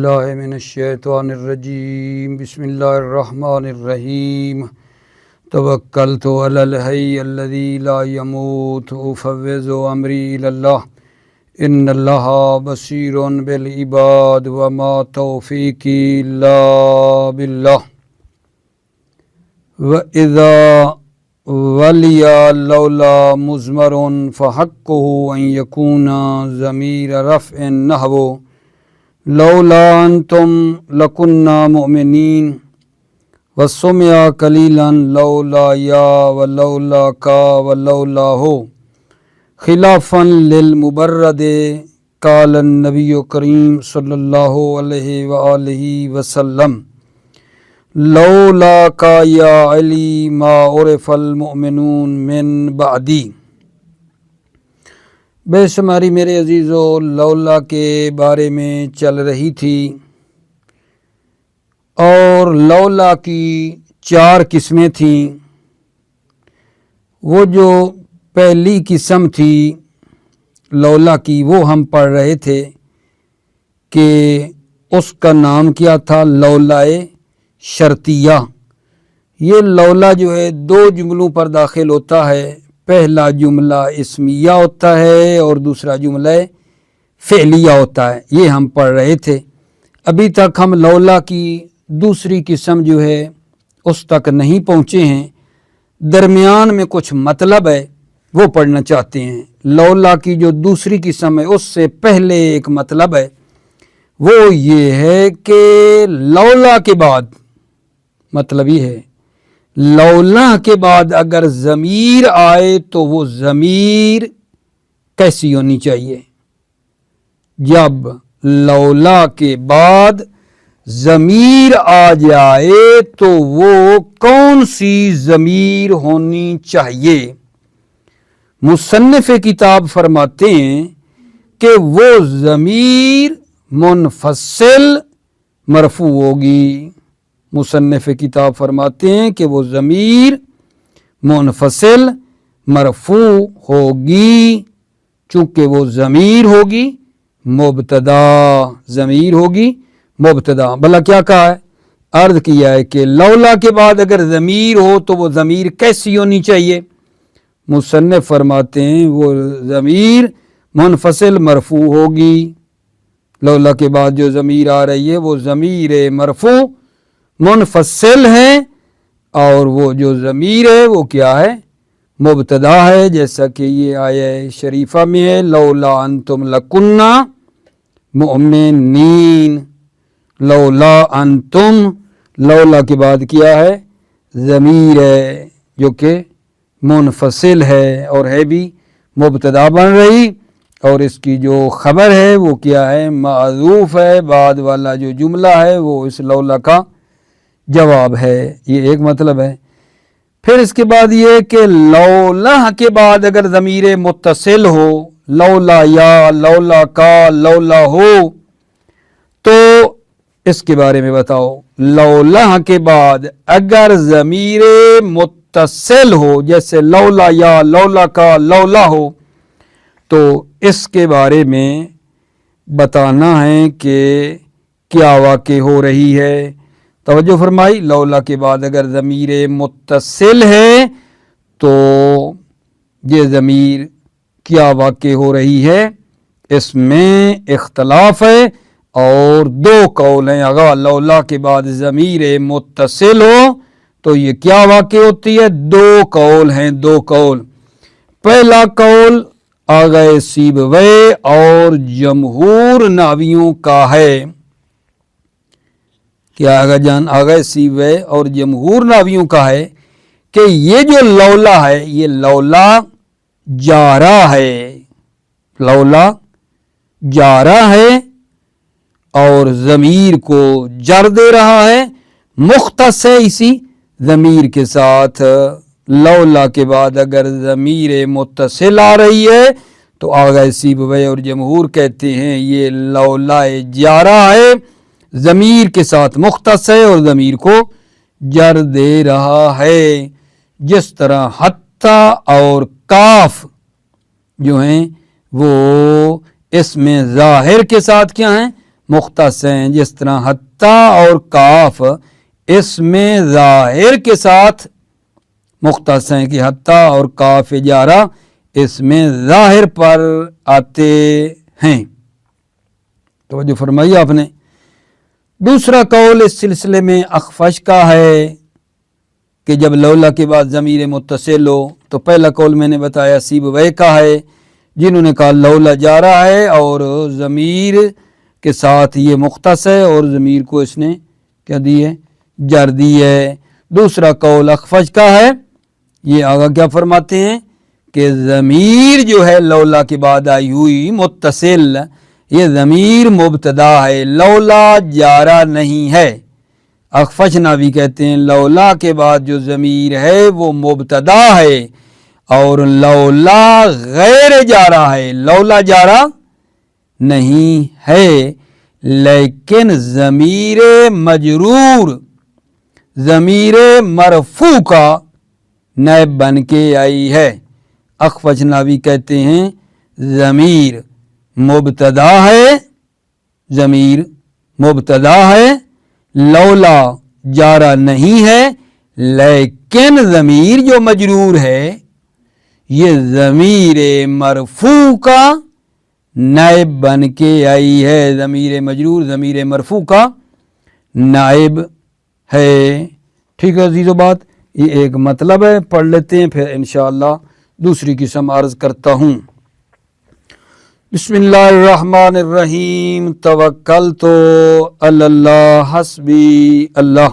باللہ من الشیطان الرجیم بسم اللہ الرحمن الرحیم توکلت علی الحی الذی لا یموت افوض امری الی اللہ ان اللہ بصیر بالعباد وما توفیقی الا باللہ وَإِذَا وَلِيَ لَوْلَا مُزْمَرٌ فَحَقُّهُ أَن يَكُونَ ضَمِيرَ رَفْعٍ نَحْوُ لَوْلَا أَنْتُمْ لَكُنَّا مُؤْمِنِينَ وَسُمِعَ قَلِيلًا لَوْلَا يَا وَلَوْلَا كَا وَلَوْلَا هُ خِلَافًا لِلْمُبَرَّدِ قَالَ النَّبِيُّ الْكَرِيمُ صلی اللہ علیہ وآلہ وسلم لولا کا یا علی ما عرف المؤمنون من بعدی۔ بے شماری میرے عزیزو لولا کے بارے میں چل رہی تھی اور لولا کی 4 قسمیں تھیں۔ وہ جو پہلی قسم تھی لولا کی وہ ہم پڑھ رہے تھے کہ اس کا نام کیا تھا لولائے شرطیہ۔ یہ لولا جو ہے 2 جملوں پر داخل ہوتا ہے۔ پہلا جملہ اسمیہ ہوتا ہے اور دوسرا جملہ فعلیہ ہوتا ہے۔ یہ ہم پڑھ رہے تھے۔ ابھی تک ہم لولا کی دوسری قسم جو ہے اس تک نہیں پہنچے ہیں۔ درمیان میں کچھ مطلب ہے وہ پڑھنا چاہتے ہیں۔ لولا کی جو دوسری قسم ہے اس سے پہلے ایک مطلب ہے، وہ یہ ہے کہ لولا کے بعد مطلب یہ ہے لولا کے بعد اگر ضمیر آئے تو وہ ضمیر کیسی ہونی چاہیے؟ جب لولا کے بعد ضمیر آ جائے تو وہ کون سی ضمیر ہونی چاہیے؟ مصنف کتاب فرماتے ہیں کہ وہ ضمیر منفصل مرفوع ہوگی۔ مصنف کتاب فرماتے ہیں کہ وہ ضمیر منفصل مرفوع ہوگی، چونکہ وہ ضمیر ہوگی مبتدا، ضمیر ہوگی مبتدا۔ بھلا کیا کہا ہے؟ عرض کیا ہے کہ لولا کے بعد اگر ضمیر ہو تو وہ ضمیر کیسی ہونی چاہیے؟ مصنف فرماتے ہیں وہ ضمیر منفصل مرفوع ہوگی۔ لولا کے بعد جو ضمیر آ رہی ہے وہ ضمیر مرفوع منفصل ہے، اور وہ جو ضمیر ہے وہ کیا ہے؟ مبتدا ہے، جیسا کہ یہ آیہ شریفہ میں ہے لولا انتم لکنہ مؤمنین۔ لولا انتم، لولا کے بعد کیا ہے؟ ضمیر ہے جو کہ منفصل ہے اور ہے بھی مبتدا بن رہی، اور اس کی جو خبر ہے وہ کیا ہے؟ معذوف ہے۔ بعد والا جو جملہ ہے وہ اس لولا کا جواب ہے۔ یہ ایک مطلب ہے۔ پھر اس کے بعد یہ کہ لولا کے بعد اگر ضمیر متصل ہو، لولا یا لولا کا لولا ہو، تو اس کے بارے میں بتاؤ۔ لولا کے بعد اگر ضمیر متصل ہو جیسے لولا یا لولا کا لولا ہو تو اس کے بارے میں بتانا ہے کہ کیا واقع ہو رہی ہے۔ توجہ فرمائی، لولا کے بعد اگر ضمیر متصل ہے تو یہ ضمیر کیا واقع ہو رہی ہے؟ اس میں اختلاف ہے اور 2 قول ہیں۔ اگر لولا کے بعد ضمیر متصل ہو تو یہ کیا واقع ہوتی ہے؟ 2 قول ہیں، 2 قول۔ پہلا قول آغا سیبویہ اور جمہور نحویوں کا ہے۔ کیا آغا سیبویہ اور جمہور نحویوں کا ہے کہ یہ جو لولا ہے یہ لولا جارہ ہے، لولا جارہ ہے اور ضمیر کو جر دے رہا ہے، مختص ہے اسی ضمیر کے ساتھ۔ لولا کے بعد اگر ضمیر متصل آ رہی ہے تو آغا سیبویہ اور جمہور کہتے ہیں یہ لولا جارہ ہے، ضمیر کے ساتھ مختص ہے اور ضمیر کو جر دے رہا ہے، جس طرح حتی اور کاف جو ہیں وہ اس میں ظاہر کے ساتھ کیا ہیں؟ مختص ہیں، جس طرح حتی اور کاف اس میں ظاہر کے ساتھ مختص ہیں کہ حتی اور کاف جارہ اس میں ظاہر پر آتے ہیں۔ توجہ فرمائی آپ نے۔ دوسرا قول اس سلسلے میں اخفش کا ہے کہ جب لولا کے بعد ضمیر متصل ہو، تو پہلا قول میں نے بتایا سیبویہ کا ہے، جنہوں نے کہا لولا جارہ ہے اور ضمیر کے ساتھ یہ مختص ہے اور ضمیر کو اس نے کیا دی ہے، جر دی ہے۔ دوسرا قول اخفش کا ہے، یہ آگا کیا فرماتے ہیں کہ ضمیر جو ہے لولا کے بعد آئی ہوئی متصل، یہ ضمیر مبتدا ہے، لولا جارہ نہیں ہے۔ اخفش ناوی کہتے ہیں لولا کے بعد جو ضمیر ہے وہ مبتدا ہے اور لولا غیر جارہ ہے، لولا جارہ نہیں ہے، لیکن ضمیر مجرور ضمیر مرفوع کا نائب بن کے آئی ہے۔ اخفش ناوی کہتے ہیں ضمیر مبتدا ہے، ضمیر مبتدا ہے، لولا جارہ نہیں ہے، لیکن ضمیر جو مجرور ہے یہ ضمیر مرفوع کا نائب بن کے آئی ہے، ضمیر مجرور ضمیر مرفوع کا نائب ہے۔ ٹھیک ہے عزیزو بات، یہ ایک مطلب ہے، پڑھ لیتے ہیں پھر انشاءاللہ دوسری قسم عرض کرتا ہوں۔ بسم اللہ الرحمن الرحیم، توکلت علی اللہ حسبی اللہ،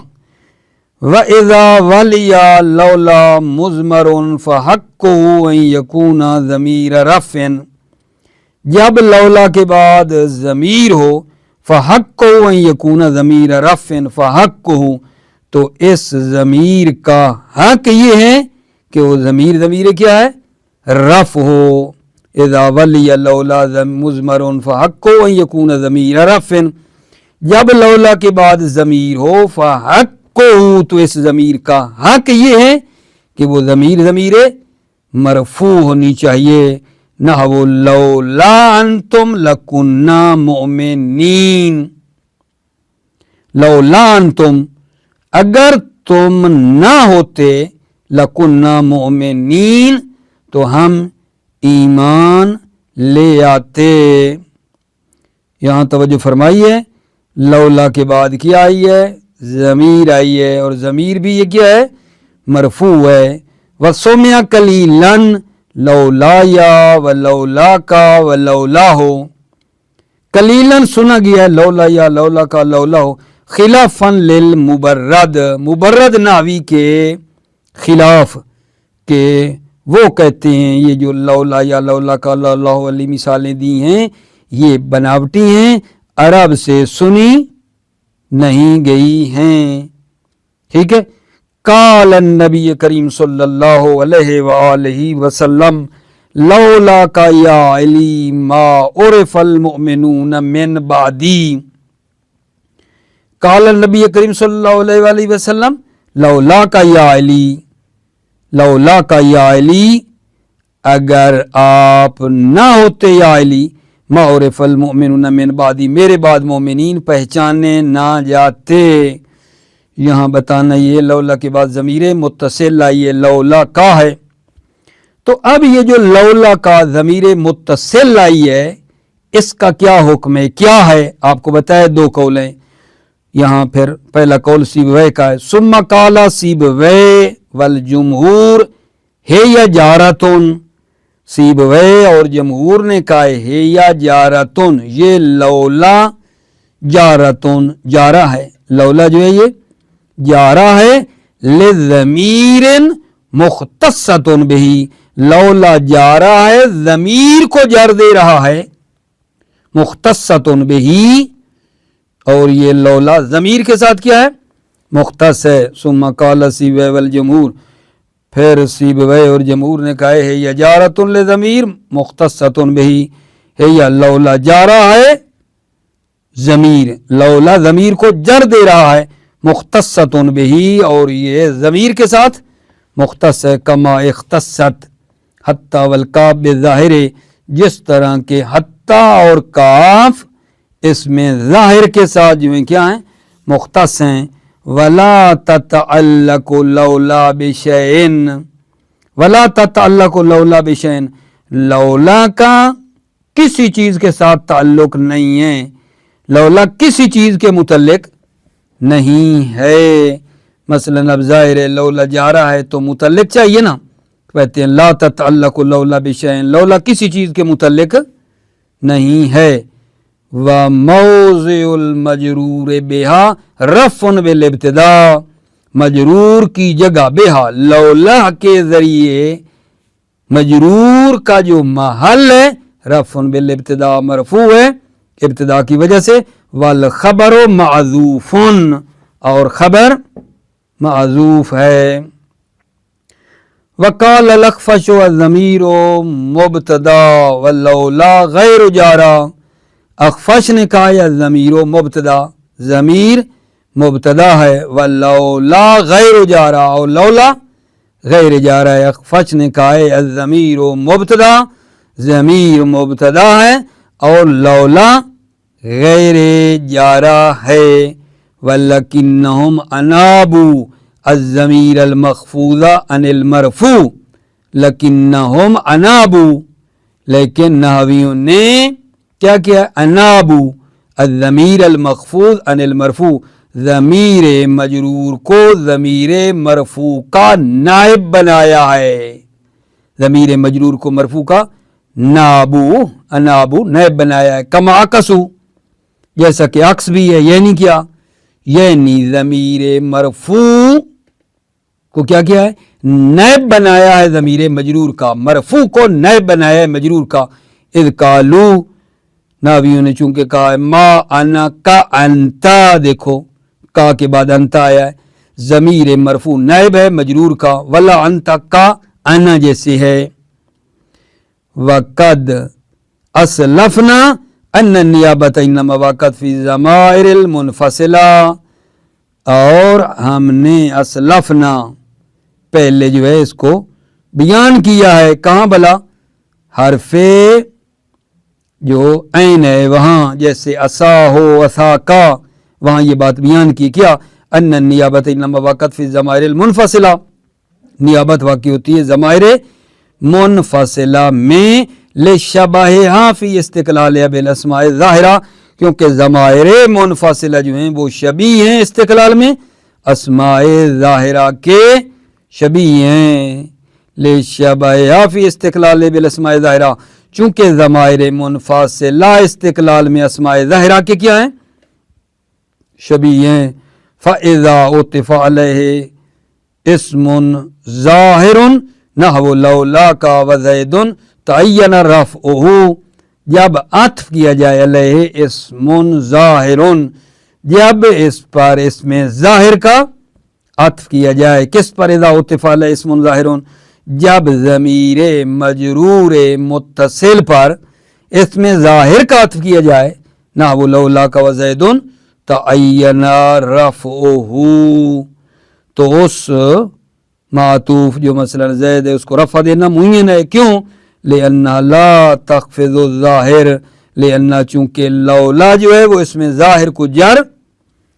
وَإِذَا وَلِيَ لَوْلَا مُضْمَرٌ فَحَقُّهُ أَن يَكُونَ ضَمِيرَ رَفْعٍ، جب لولا کے بعد ضمیر ہو فَحَقُّهُ أَن يَكُونَ ضَمِيرَ رَفْعٍ، فَحَقُّهُ تو اس ضمیر کا حق یہ ہے کہ وہ ضمیر کیا ہے، رفع ہو۔ اذا ولی لولا مضمر فحقُّهُ أن يكون ضمیر رفع، جب لولا کے بعد ضمیر ہو فحقُّهُ تو اس ضمیر کا حق یہ ہے کہ وہ ضمیر مرفوع ہونی چاہیے۔ نحو لولا انتم لکنا مؤمنین، لولا انتم اگر تم نہ ہوتے، لکنا مؤمنین تو ہم ایمان لے آتے۔ یہاں توجہ فرمائیے، لولا کے بعد کیا آئی ہے، ضمیر آئی ہے، اور ضمیر بھی یہ کیا ہے، مرفوع ہے۔ وَسُمِعَ قَلِيلًا لولا یا ولولا کا ولولا ہو، قلیلاً سنا گیا ہے لولا یا لولا کا لولا ہو، خلافاً للمبرد، مبرد ناوی کے خلاف، کہ وہ کہتے ہیں یہ جو لولا یا لولا کا لولا والی مثالیں دی ہیں یہ بناوٹی ہیں، عرب سے سنی نہیں گئی ہیں۔ ٹھیک ہے۔ قال النبی کریم صلی اللہ علیہ وآلہ وسلم لولا کا یا علی ما عرف المؤمنون من بعدی، قال النبی کریم صلی اللہ علیہ وآلہ وسلم لولا کا یا علی، لولا کا یا علی اگر آپ نہ ہوتے یا علی، ما عرف المؤمنون من بعدی میرے بعد مومنین پہچانے نہ جاتے۔ یہاں بتانا یہ لولا کے بعد ضمیر متصل آئی لولا کا ہے، تو اب یہ جو لولا کا ضمیر متصل آئی ہے اس کا کیا حکم ہے، کیا ہے، آپ کو بتایا دو قول ہیں۔ یہاں پھر پہلا قول سیبویہ کا ہے، ثم قال سیبویہ والجمہور ہے یا جارتن، سیبویہ اور جمہور نے کہا ہے یا جارتن، یہ لولا جارتن جارہ ہے، لولا جو ہے یہ جارہ ہے، لضمیر مختصۃ بہی، لولا جارہ ہے ضمیر کو جر دے رہا ہے، مختصۃ بہی، اور یہ لولا ضمیر کے ساتھ کیا ہے، مختص ہے۔ ثم قال سیبویہ والجمہور، پھر سیبویہ اور جمہور نے کہا ہے یا جارۃ لضمیر مختصۃ بہی، ہے یا لولا جارہ ہے ضمیر، لولا ضمیر کو جر دے رہا ہے، مختصۃ بہی، اور یہ ضمیر کے ساتھ مختص ہے، کما اختصت حتی والکاف بالظاہر، جس طرح کے حتی اور کاف اس میں ظاہر کے ساتھ جو ہیں کیا ہیں مختص ہیں. ولا تتعلق لولا بشیء، ولا تتعلق لولا بشیء، لولا کا کسی چیز کے ساتھ تعلق نہیں ہے، لولا کسی چیز کے متعلق نہیں ہے. مثلا اب ظاہر ہے لولا جا رہا ہے تو متعلق چاہیے نا، کہتے ہیں لا تتعلق لولا بشیء، لولا کسی چیز کے متعلق نہیں ہے. وموضع المجرور بها رفع بالابتداء، مجرور کی جگہ بها لولا کے ذریعے مجرور کا جو محل ہے رفع بالابتداء مرفوع ہے ابتدا کی وجہ سے. والخبر معذوف، اور خبر معذوف ہے. وقال الاخفش والضمیر مبتدا واللولا غیر جارا، اخفش نے کہا یا ضمیر مبتدا، ضمیر مبتدا ہے، واللولا غیر جارا، اور لولا غیر جارا ہے. اخفش نے کہا ہے الضمیر مبتدا، ضمیر مبتدا ہے اور لولا غیر جارا ہے. ولکنہم انابوا الضمیر المخفوض عن المرفوع، لکنہم انابوا، لیکن نحویوں نے کیا کیا؟ انابوا الضمیر المخفوض عن المرفوع، ضمیر مجرور کو ضمیر مرفوع کا نائب بنایا ہے. ضمیر مجرور کو مرفوع کا نابو انابو نائب بنایا ہے. کما عکسو، جیسا کہ عکس بھی ہے، یعنی کیا؟ یعنی ضمیر مرفوع کو کیا کیا ہے؟ نائب بنایا ہے ضمیر مجرور کا، مرفوع کو نائب بنایا ہے مجرور کا. اذ قالو، ناویوں نے چونکہ کہا ہے ما انا کا انتا، دیکھو کا کے بعد انتا آیا ہے، ضمیر مرفوع نائب ہے مجرور کا. ولا انتا کا انا جیسے ہے. وقد اسلفنا ان النیابت انما وقت فی ضمائر المنفصلہ، اور ہم نے اسلفنا پہلے جو ہے اس کو بیان کیا ہے. کہاں بلا؟ حرف جو عین ہے وہاں، جیسے اسا ہو اسا کا، وہاں یہ بات بیان کی. کیا؟ ان النیابت انما وقت فی ضمائر المنفصلہ، نیابت واقع ہوتی ہے ضمائر منفصلہ میں. لشبہہا فی استقلالہا بالاسماء الظاہرہ، کیونکہ ضمائر منفصلہ جو ہیں وہ شبیہ ہیں استقلال میں اسماء ظاہرہ کے شبیہ ہیں. لشبہہا فی استقلالہا بالاسماء الظاہرہ، چونکہ ضمائر منفصلہ استقلال میں اسماء ظاہرہ کے کیا ہیں؟ شبیہ ہیں. فَإِذَا عُطِفَ عَلَيْهِ اسم ظاہر نحو لولاک وزید تعین رفعہ، جب عطف کیا جائے علیہ اسم ظاہر، جب اس پر اسم ظاہر کا عطف کیا جائے. کس پر؟ اذا عطف علیہ اسم ظاہر، جب ضمیر مجرور متصل پر اسم ظاہر کا عطف کیا جائے. نحو لولاک وزید تعین رفعہ، تو اس معطوف جو مثلا زید ہے اس کو رفع دینا معین ہے. کیوں؟ لأنہ لا تخفض الظاہر، لأنہ چونکہ لولا جو ہے وہ اس میں ظاہر کو جر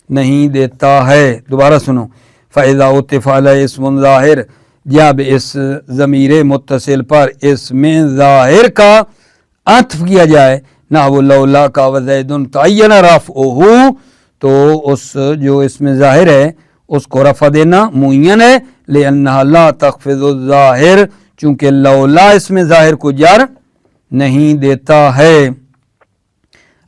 نہیں دیتا ہے. دوبارہ سنو. فإذا عطف علیہ اسم ظاہر، جب اس ضمیر متصل پر اسم ظاہر کا عطف کیا جائے. نحو لولاک وزید تعین رفعہ، تو اس جو اسم ظاہر ہے اس کو رفع دینا معین ہے. لأنہ لا تخفض الظاہر، چونکہ لولا اس میں ظاہر کو جر نہیں دیتا ہے.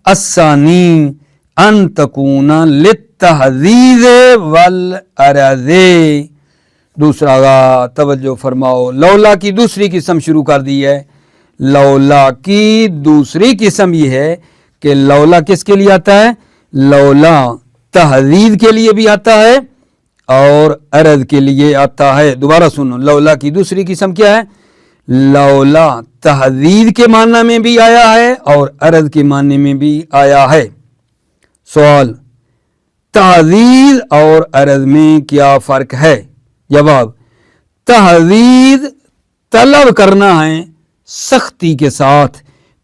الثانی ان تکون للتحذیذ والعرض، دوسرا توجہ فرماؤ، لولا کی دوسری قسم شروع کر دی ہے. لولا کی دوسری قسم یہ ہے کہ لولا کس کے لیے آتا ہے؟ لولا تحذیذ کے لیے بھی آتا ہے اور عرض کے لیے آتا ہے. دوبارہ سنو، لولا کی دوسری قسم کیا ہے؟ لولا تحذیذ کے معنی میں بھی آیا ہے اور عرض کے معنی میں بھی آیا ہے. سوال، تحذیذ اور عرض میں کیا فرق ہے؟ جواب، تحذیذ طلب کرنا ہے سختی کے ساتھ،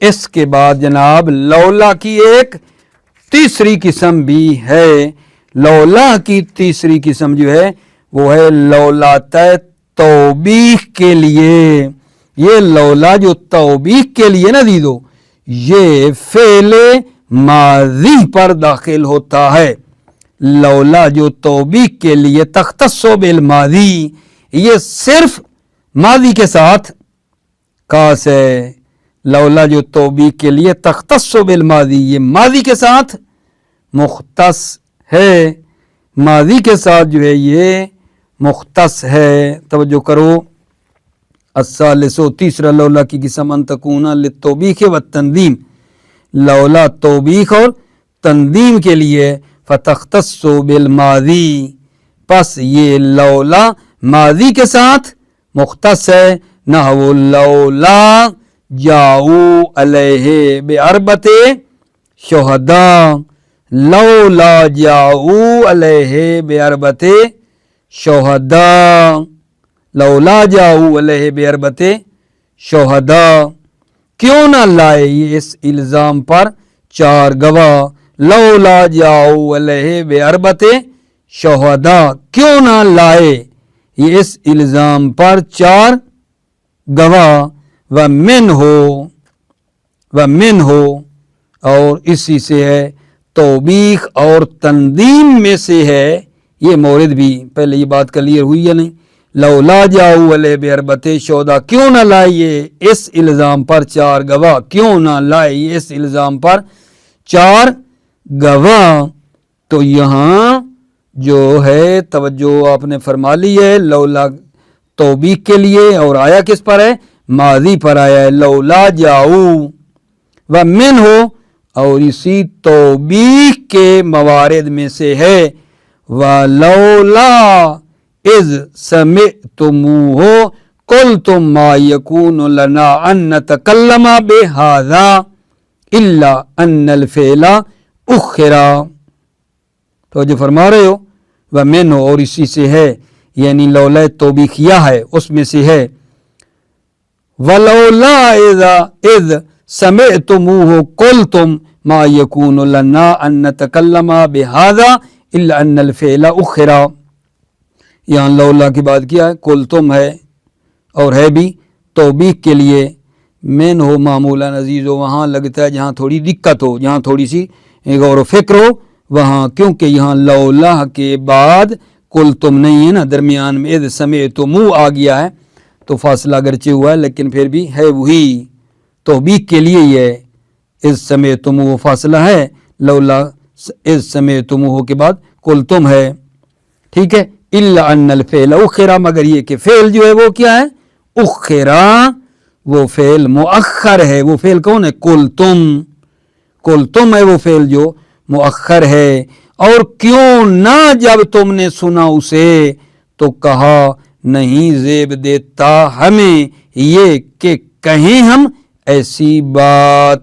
اس کے بعد جناب لولا کی ایک تیسری قسم بھی ہے. لولا کی تیسری قسم جو ہے وہ ہے لولا توبیخ کے لیے. یہ لولا جو توبیخ کے لیے نا دیدو یہ فعل ماضی پر داخل ہوتا ہے. لولا جو توبیخ کے لیے تختص بالماضی یہ صرف ماضی کے ساتھ خاص ہے. لولا جو توبیخ کے لیے تختص بالماضی یہ ماضی کے ساتھ مختص ہے. ماضی کے ساتھ جو ہے یہ مختص ہے. توجہ کرو. الثالث تیسرا لولا کی قسم ان تکون للتوبیخ والتندیم. لولا توبیخ اور تندیم کے لیے فتختص بالماضی پس یہ لولا ماضی کے ساتھ مختص ہے. نحو لولا جاؤ علیہ باربعۃ شہداء. لولا جاؤ علیہ باربعۃ شہداء. لولا جاؤ علیہ باربعۃ شہداء کیوں نہ لائے یہ اس الزام پر 4 گواہ. لولا جاؤ علیہ باربعۃ شہداء کیوں نہ لائے یہ اس الزام پر 4 گواہ. ومن ہو اور اسی سے ہے توبیخ اور تندیم میں سے ہے. یہ مورد بھی پہلے یہ بات کلیئر ہوئی یا نہیں. لولا جاؤ علیہ باربعۃ شہداء کیوں نہ لائے اس الزام پر 4 گواہ. کیوں نہ لائے اس الزام پر 4 گواہ. تو یہاں جو ہے توجہ آپ نے فرما لی ہے لولا توبیخ کے لیے اور آیا کس پر ہے ماضی پر آیا ہے. لولا جاؤ ومن ہو اور اسی توبیخ کے موارد میں سے ہے وَلَوْلَا اِذْ سَمِعْتُمُوهُ قُلْتُمْ مَا يَكُونُ لَنَا أَن نَّتَكَلَّمَ بِهَذَا إِلَّا أَنَّ الْفِعْلَ أُخِّرَ. تو جو فرما رہے ہو وَمِنْ ہو اور اسی سے ہے یعنی لولا توبیخیہ ہے اس میں سے ہے وَلَوْلَا اِذْ سَمِعْتُمُوهُ قُلْتُمْ ما يكون لنا ان نتكلم بهذا الا ان الفعل اخر. یہاں لولا کی بات کیا ہے قلتم ہے اور ہے بھی توبیخ کے لیے. من ہو معمولا عزیز ہو وہاں لگتا ہے جہاں تھوڑی دقت ہو جہاں تھوڑی سی غور و فکر ہو وہاں کیونکہ یہاں لولا کے بعد قلتم نہیں ہے نا درمیان میں اذ سمعتمو آ گیا ہے تو فاصلہ اگرچہ ہوا ہے لیکن پھر بھی ہے وہی توبیخ کے لیے یہ اذ سمعتموہ فاصلہ ہے. لولا اذ سمعتموہ کے بعد قلتم ہے. ٹھیک ہے. الا ان الفعل اخر مگر یہ کہ فعل جو ہے وہ کیا ہے اخر وہ فعل مؤخر ہے. وہ فعل کون ہے قلتم ہے وہ فعل جو مؤخر ہے. اور کیوں نہ جب تم نے سنا اسے تو کہا نہیں زیب دیتا ہمیں یہ کہ کہیں ہم ایسی بات.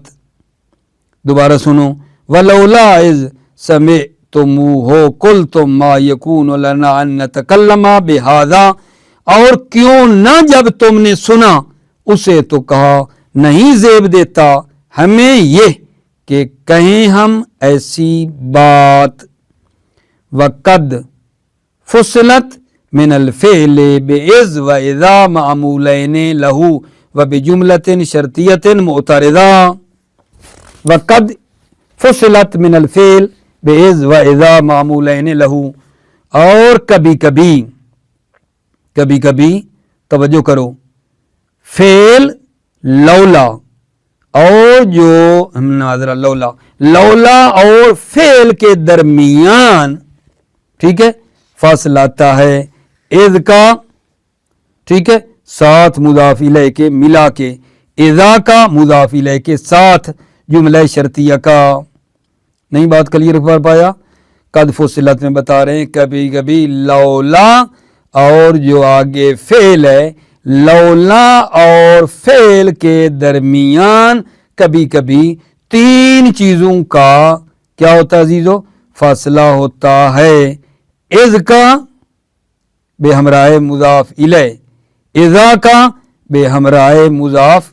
دوبارہ سنو ولولا اذ سمعتموہ قلتم ما یکون لنا ان نتکلم بہذا اور کیوں نہ جب تم نے سنا اسے تو کہا نہیں زیب دیتا ہمیں یہ کہ کہیں ہم ایسی بات. وقد فصلت من الفعل باذ واذا معمولین له وبجملۃ شرطیۃ معترضہ. وقد فصلت من الفعل باذ واذا معمولین له اور کبھی کبھی توجہ کرو فعل لولا اور جو ناظرہ لولا اور فعل کے درمیان ٹھیک ہے فاصلہ آتا ہے اذ کا ٹھیک ہے ساتھ مضاف الیہ کے ملا کے اذا کا مضاف الیہ کے ساتھ جملہ شرطیہ کا. نہیں بات کلیئر کر پایا. قد فصلت میں بتا رہے ہیں کبھی لولا اور جو آگے فعل ہے لولا اور فعل کے درمیان کبھی 3 چیزوں کا کیا ہوتا ہے عزیزو فاصلہ ہوتا ہے. اذ کا بے ہمراہ مضاف الیہ اذا کا بے ہمراہ مضاف